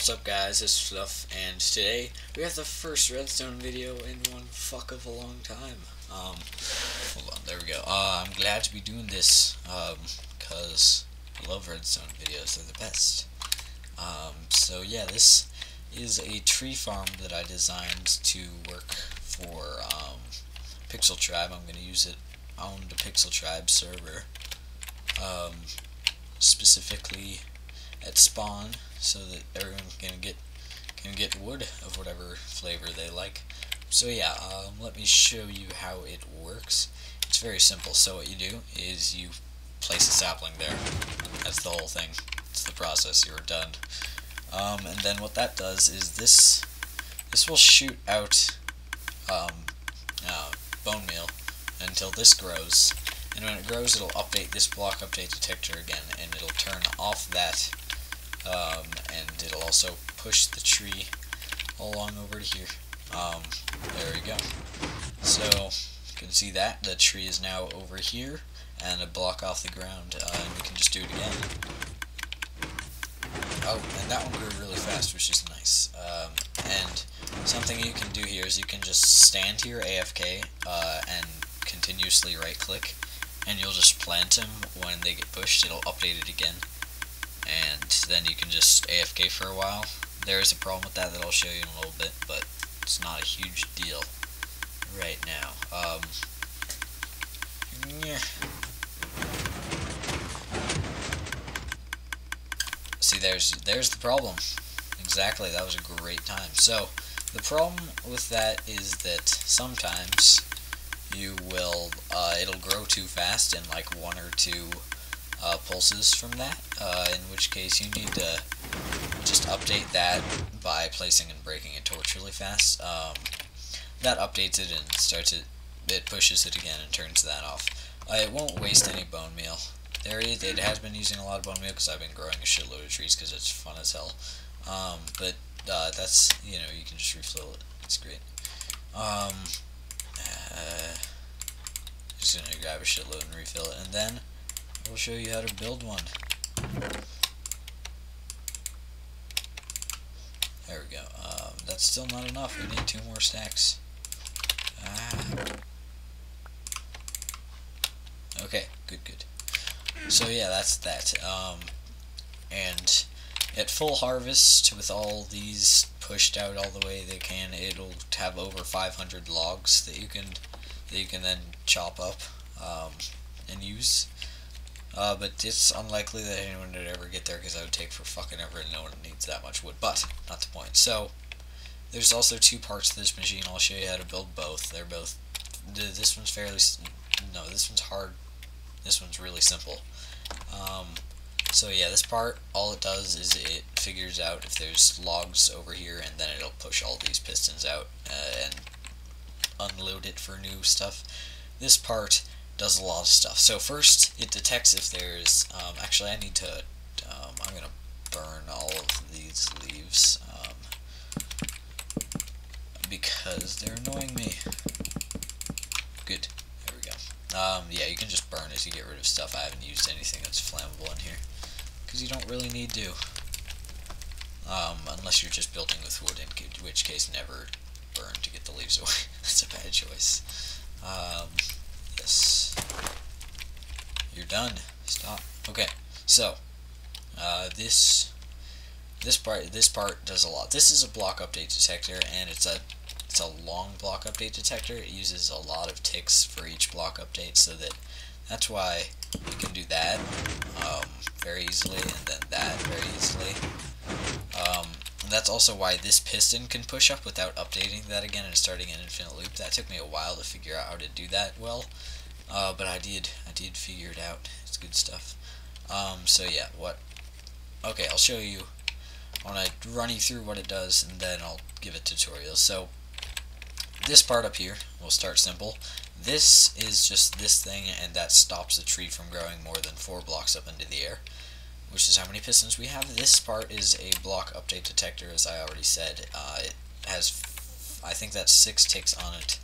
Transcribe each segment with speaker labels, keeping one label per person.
Speaker 1: What's up guys, it's Fluff, and today we have the first Redstone video in one fuck of a long time. Hold on, there we go. I'm glad to be doing this, cause I love Redstone videos, they're the best. So yeah, this is a tree farm that I designed to work for, Pixel Tribe. I'm gonna use it on the Pixel Tribe server, specifically at spawn, so that everyone can get wood of whatever flavor they like. So yeah, let me show you how it works. It's very simple. So what you do is you place a sapling there. That's the whole thing. It's the process. You're done. And then what that does is this will shoot out bone meal until this grows. And when it grows, it'll update this block update detector again, and it'll turn off that. And it'll also push the tree along over to here. There we go. So you can see that the tree is now over here and a block off the ground, and we can just do it again. Oh, and that one grew really fast, which is nice. And something you can do here is you can just stand here AFK and continuously right click, and you'll just plant them. When they get pushed, it'll update it again. And then you can just AFK for a while. There is a problem with that I'll show you in a little bit, but it's not a huge deal right now. Yeah. See, there's the problem. Exactly, that was a great time. So, the problem with that is that sometimes you will, it'll grow too fast in like one or two pulses from that, in which case you need to just update that by placing and breaking a torch really fast. That updates it and it pushes it again and turns that off. It won't waste any bone meal. It has been using a lot of bone meal because I've been growing a shitload of trees because it's fun as hell. But that's, you know, you can just refill it. It's great. Just gonna grab a shitload and refill it, and then we'll show you how to build one. There we go. That's still not enough. We need 2 more stacks. Okay, good. So yeah, that's that. And at full harvest, with all these pushed out all the way they can, it'll have over 500 logs that you can then chop up and use. But it's unlikely that anyone would ever get there because that would take for fucking ever, and no one needs that much wood. But not the point. So there's also 2 parts to this machine. I'll show you how to build both. They're both. This one's this one's hard. This one's really simple. So yeah, this part, all it does is it figures out if there's logs over here, and then it'll push all these pistons out and unload it for new stuff. This part does a lot of stuff. So first, it detects if there's, actually I need to, I'm gonna burn all of these leaves, because they're annoying me. Good, there we go. Yeah, you can just burn it to get rid of stuff. I haven't used anything that's flammable in here, because you don't really need to, unless you're just building with wood, in which case never burn to get the leaves away. That's a bad choice. Yes. You're done. Stop. Okay. So, this part does a lot. This is a block update detector, and it's a long block update detector. It uses a lot of ticks for each block update, so that's why you can do that very easily, and then that very easily. And that's also why this piston can push up without updating that again and starting an infinite loop. That took me a while to figure out how to do that well, but I did figure it out. It's good stuff. So yeah, okay, I'll show you. I want to run you through what it does, and then I'll give a tutorial. So this part up here, we'll start simple. This is just this thing, and that stops the tree from growing more than 4 blocks up into the air, which is how many pistons we have. This part is a block update detector, as I already said. It has, I think that's 6 ticks on it.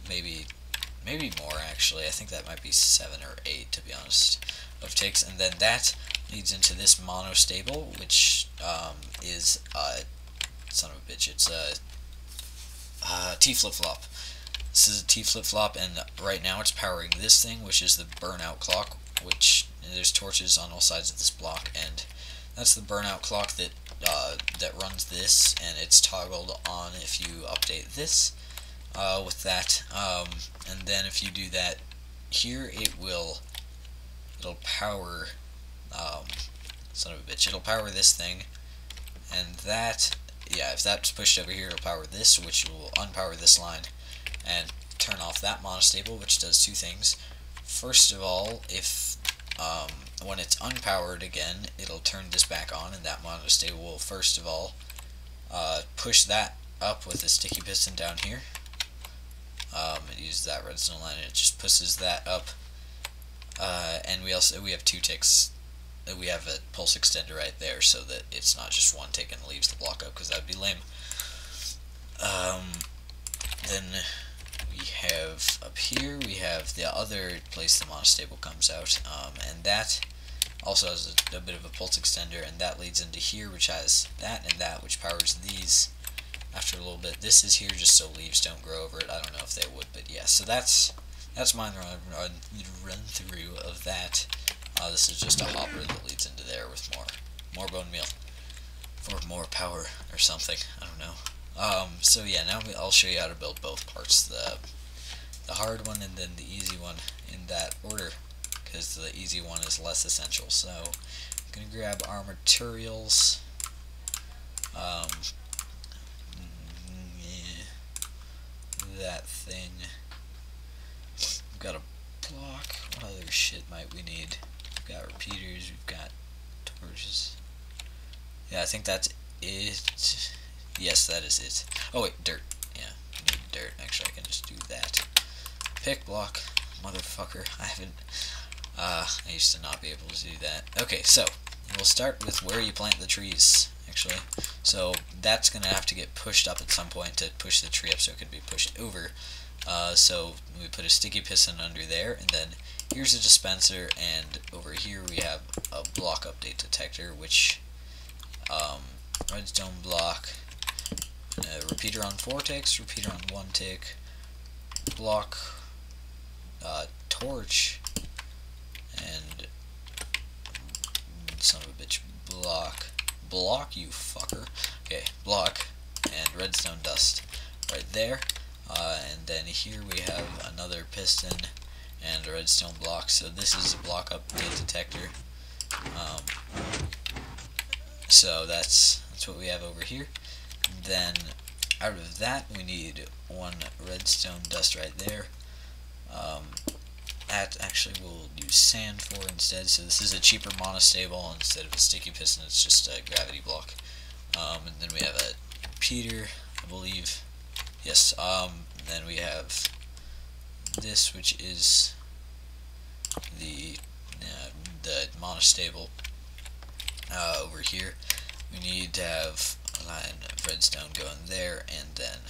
Speaker 1: Maybe more actually. I think that might be 7 or 8, to be honest, of ticks. And then that leads into this monostable, which is son of a bitch. It's a T flip-flop. This is a T flip-flop, and right now it's powering this thing, which is the burnout clock, which there's torches on all sides of this block, and that's the burnout clock that that runs this, and it's toggled on if you update this with that, and then if you do that here, it'll power son of a bitch, it'll power this thing, and that, yeah, if that's pushed over here, it'll power this, which will unpower this line and turn off that monostable, which does two things. First of all, if when it's unpowered again, it'll turn this back on, and that monostable will first of all push that up with a sticky piston down here. It uses that redstone line, and it just pushes that up. And we have two ticks. We have a pulse extender right there, so that it's not just one tick and leaves the block up, because that would be lame. Then we have up here, we have the other place the monostable comes out, and that also has a bit of a pulse extender, and that leads into here, which has that and that, which powers these after a little bit. This is here just so leaves don't grow over it. I don't know if they would, but yeah, so that's my run through of that. This is just a hopper that leads into there with more bone meal for more power or something. I don't know. So yeah, now I'll show you how to build both parts, the hard one and then the easy one, in that order, because the easy one is less essential. So I'm gonna grab our materials. That thing. We've got a block. What other shit might we need? We've got repeaters. We've got torches. Yeah, I think that's it. Yes, that is it. Oh wait, dirt. Yeah, I need dirt. Actually, I can just do that. Pick block, motherfucker. I used to not be able to do that. Okay, so we'll start with where you plant the trees, actually. So that's gonna have to get pushed up at some point to push the tree up so it can be pushed over. So we put a sticky piston under there, and then here's a dispenser, and over here we have a block update detector, which redstone block, repeater on 4 ticks, repeater on 1 tick, block, torch, and son of a bitch, block, you fucker. Okay, block, and redstone dust right there. And then here we have another piston and a redstone block. So this is a block update detector. So that's what we have over here. And then out of that we need 1 redstone dust right there. That actually we'll use sand for instead. So this is a cheaper monostable. Instead of a sticky piston, it's just a gravity block. And then we have a repeater, I believe. Yes. Then we have this, which is the monostable. Over here, we need to have a line of redstone going there, and then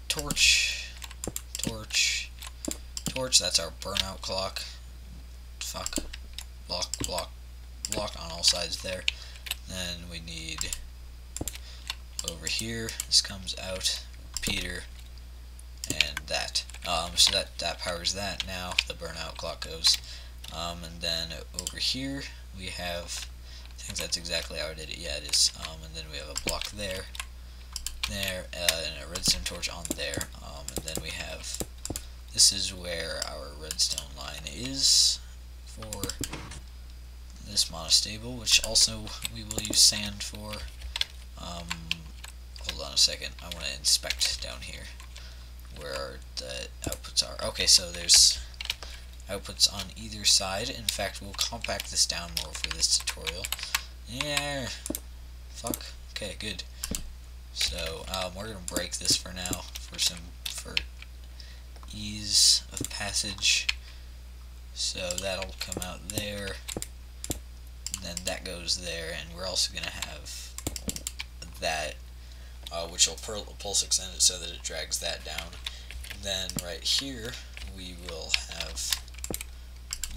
Speaker 1: torch. That's our burnout clock. Fuck. Block on all sides there. Then we need over here. This comes out. Repeater. And that. So that powers that. Now the burnout clock goes. And then over here we have. I think that's exactly how I did it. Yeah, it is. And then we have a block there, and a redstone torch on there. And then we have. This is where our redstone line is for this monostable, which also we will use sand for. Hold on a second. I want to inspect down here where the outputs are. Okay, so there's outputs on either side. In fact, we'll compact this down more for this tutorial. Yeah. Fuck. Okay, good. So we're gonna break this for now for ease of passage. So that'll come out there. Then that goes there, and we're also gonna have that, which will pulse extend it so that it drags that down. And then right here we will have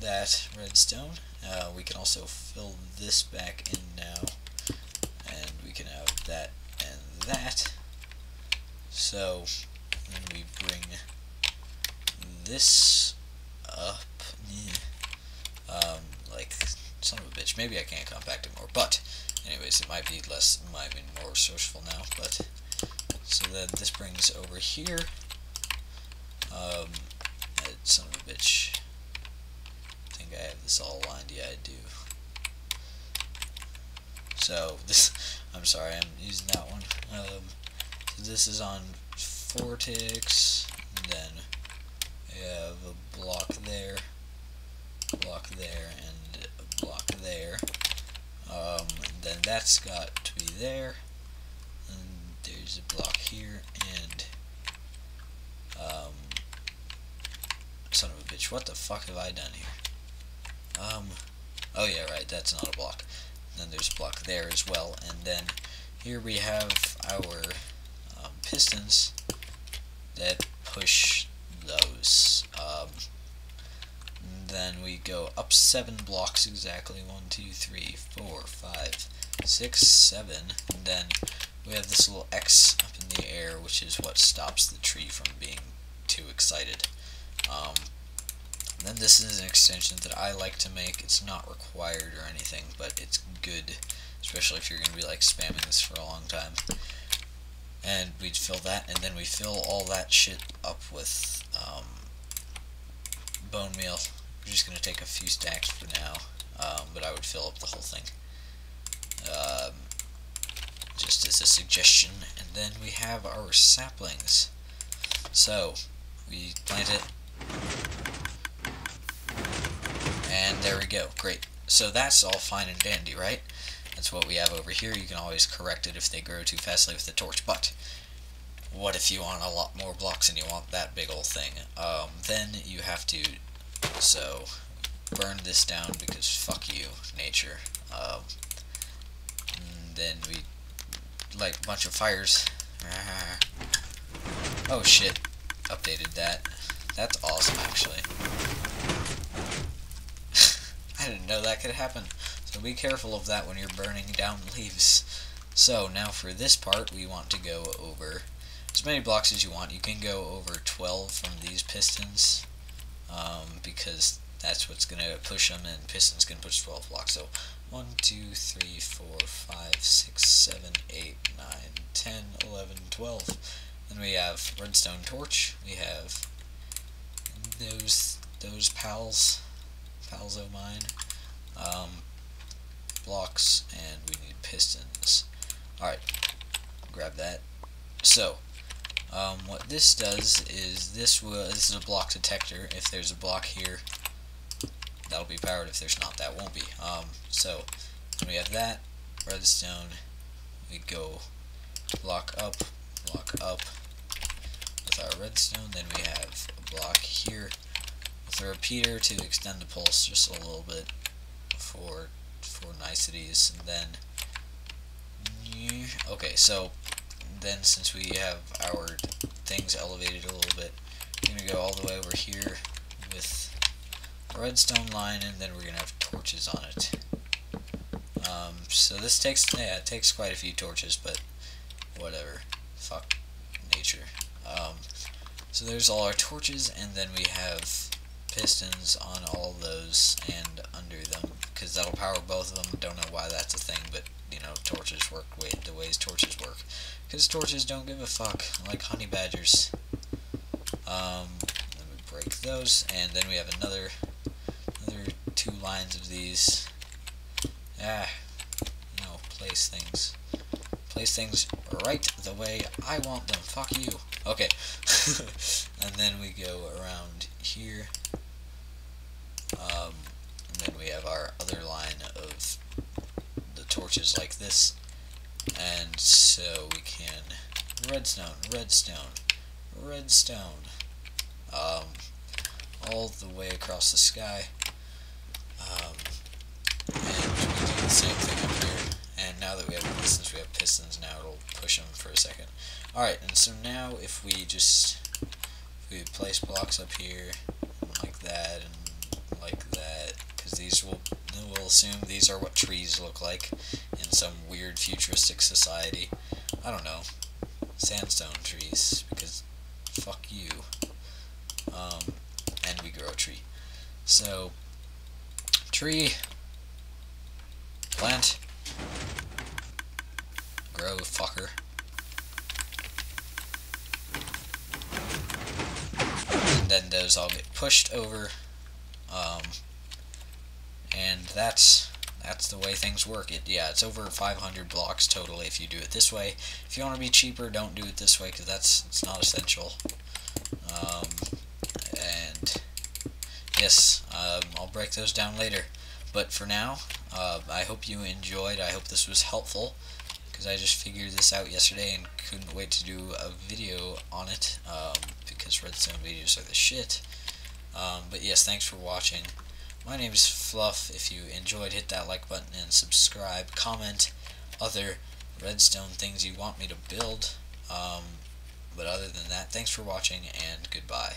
Speaker 1: that redstone, We can also fill this back in now, and we can have that and that. So then we bring this up. Like, son of a bitch, maybe I can't compact it more, but anyways, it might be more resourceful now. But so then this brings over here. Son of a bitch. I think I have this all aligned. Yeah, I do. So this, I'm sorry, I'm using that one. So this is on Vortex, and then we have a block there, and a block there. And then that's got to be there, and there's a block here, and son of a bitch, what the fuck have I done here? Oh yeah, right, that's not a block. Then there's a block there as well, and then here we have our pistons that push those. Then we go up 7 blocks exactly. 1, 2, 3, 4, 5, 6, 7, and then we have this little X up in the air, which is what stops the tree from being too excited. Then this is an extension that I like to make. It's not required or anything, but it's good, especially if you're going to be like spamming this for a long time. And we'd fill that, and then we fill all that shit up with bone meal. We're just going to take a few stacks for now, but I would fill up the whole thing. Just as a suggestion. And then we have our saplings. So, we plant it. And there we go. Great. So that's all fine and dandy, right? That's what we have over here. You can always correct it if they grow too fastly with the torch. But what if you want a lot more blocks and you want that big old thing? Then you have to burn this down, because fuck you, nature. And then we light a bunch of fires. Oh shit. Updated that. That's awesome, actually. I didn't know that could happen. So be careful of that when you're burning down leaves. So now for this part, we want to go over as many blocks as you want. You can go over 12 from these pistons, because that's what's going to push them, and pistons can push 12 blocks. So 1, 2, 3, 4, 5, 6, 7, 8, 9, 10, 11, 12. Then we have redstone torch. We have those pals of mine, blocks, and we need pistons. Alright, grab that. So, what this does is this is a block detector. If there's a block here, that'll be powered. If there's not, that won't be. So, when we have that, redstone, we go block up with our redstone. Then we have a block here with a repeater to extend the pulse just a little bit for niceties. And then okay, so then since we have our things elevated a little bit, we're gonna go all the way over here with a redstone line, and then we're gonna have torches on it. So this takes it takes quite a few torches, but whatever, fuck nature. So there's all our torches, and then we have pistons on all those and under them, because that'll power both of them. Don't know why that's a thing, but you know, torches work the ways torches work, because torches don't give a fuck, like honey badgers. Then we break those, and then we have another 2 lines of these. You know, place things right the way I want them. Fuck you. Okay. And then we go around here. And then we have our other line of the torches like this. And so we can redstone, all the way across the sky. And we do the same thing up here. And now that we have pistons, now it'll push them for a second. Alright, and so now if we place blocks up here, like that, and like that, because these will assume these are what trees look like in some weird futuristic society. I don't know. Sandstone trees, because fuck you. And we grow a tree. So, tree, plant, grow, fucker. And then those all get pushed over, and that's the way things work. It's over 500 blocks totally if you do it this way. If you want to be cheaper, don't do it this way, because it's not essential. And yes, I'll break those down later. But for now, I hope you enjoyed. I hope this was helpful, because I just figured this out yesterday and couldn't wait to do a video on it, because Redstone videos are the shit. But yes, thanks for watching. My name is Fluff. If you enjoyed, hit that like button and subscribe. Comment other Redstone things you want me to build. But other than that, thanks for watching and goodbye.